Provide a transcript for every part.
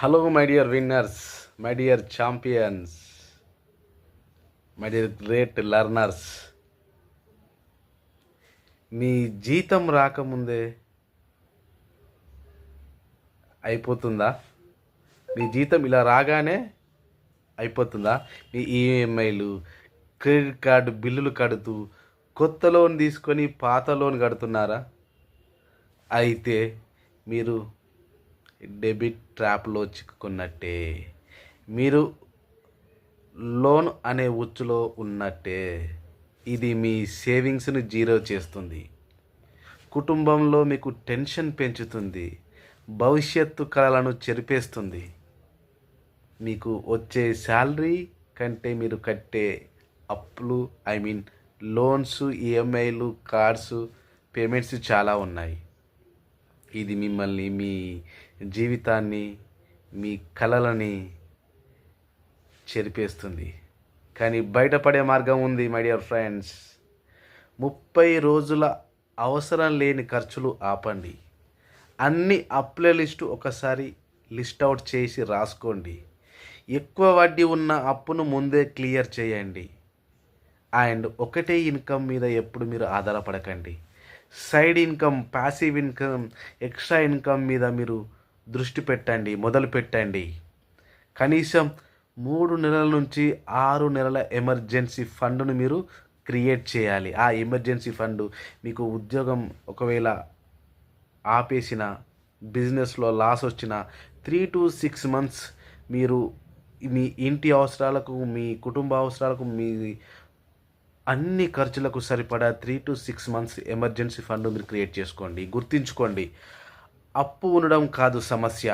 Hello, my dear winners, my dear champions, my dear great learners. మీ జీతం రాకముందే అయిపోతుందా? మీ జీతం ఇలా రాగానే అయిపోతుందా? మీ ఈఎంఐలు, క్రెడిట్ కార్డు బిల్లులు కడుతూ కొత్త లోన్ తీసుకొని పాత లోన్ కడుతున్నారా? అయితే మీరు డెబిట్ ట్రాప్లో చిక్కుకున్నట్టే. మీరు లోన్ అనే ఉచ్చులో ఉన్నట్టే. ఇది మీ సేవింగ్స్ని జీరో చేస్తుంది, కుటుంబంలో మీకు టెన్షన్ పెంచుతుంది, భవిష్యత్తు కలలను చెరిపేస్తుంది. మీకు వచ్చే శాలరీ కంటే మీరు కట్టే అప్పులు లోన్స్, ఈఎంఐలు, కార్డ్స్, పేమెంట్స్ చాలా ఉన్నాయి. ఇది మిమ్మల్ని, మీ జీవితాన్ని, మీ కలలని చెరిపేస్తుంది. కానీ బయటపడే మార్గం ఉంది మై డియర్ ఫ్రెండ్స్. 30 రోజుల అవసరం లేని ఖర్చులు ఆపండి. అన్ని అప్పుల లిస్టు ఒకసారి లిస్ట్ అవుట్ చేసి రాసుకోండి. ఎక్కువ వడ్డీ ఉన్న అప్పును ముందే క్లియర్ చేయండి. అండ్ ఒకటే ఇన్కమ్ మీద ఎప్పుడు మీరు ఆధారపడకండి. Side income, passive income, extra income మీద మీరు దృష్టి పెట్టండి, మొదలు పెట్టండి. కనీసం 3 నెలల నుంచి 6 నెలల ఎమర్జెన్సీ ఫండ్ను మీరు క్రియేట్ చేయాలి. ఆ ఎమర్జెన్సీ ఫండ్ మీకు ఉద్యోగం ఒకవేళ ఆపేసిన, బిజినెస్లో లాస్ వచ్చిన 3 to 6 months మీరు మీ ఇంటి అవసరాలకు, మీ కుటుంబ అవసరాలకు, మీ అన్ని ఖర్చులకు సరిపడా 3 to 6 months ఎమర్జెన్సీ ఫండ్ మీరు క్రియేట్ చేసుకోండి. గుర్తుంచుకోండి, అప్పు ఉండడం కాదు సమస్య,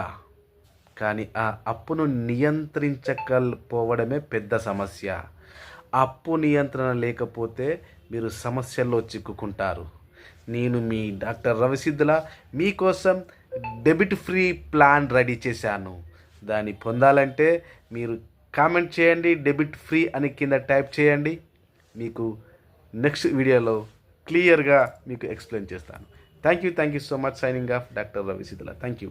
కానీ ఆ అప్పును నియంత్రించకపోవడమే పెద్ద సమస్య. అప్పు నియంత్రణ లేకపోతే మీరు సమస్యల్లో చిక్కుకుంటారు. నేను మీ డాక్టర్ రవిసిద్ధుల మీకోసం డెబిట్ ఫ్రీ ప్లాన్ రెడీ చేశాను. దాన్ని పొందాలంటే మీరు కామెంట్ చేయండి, డెబిట్ ఫ్రీ అని కింద టైప్ చేయండి. మీకు నెక్స్ట్ వీడియోలో క్లియర్గా మీకు ఎక్స్ప్లెయిన్ చేస్తాను. Thank you so much. Signing off doctor Ravisiddhula. Thank you.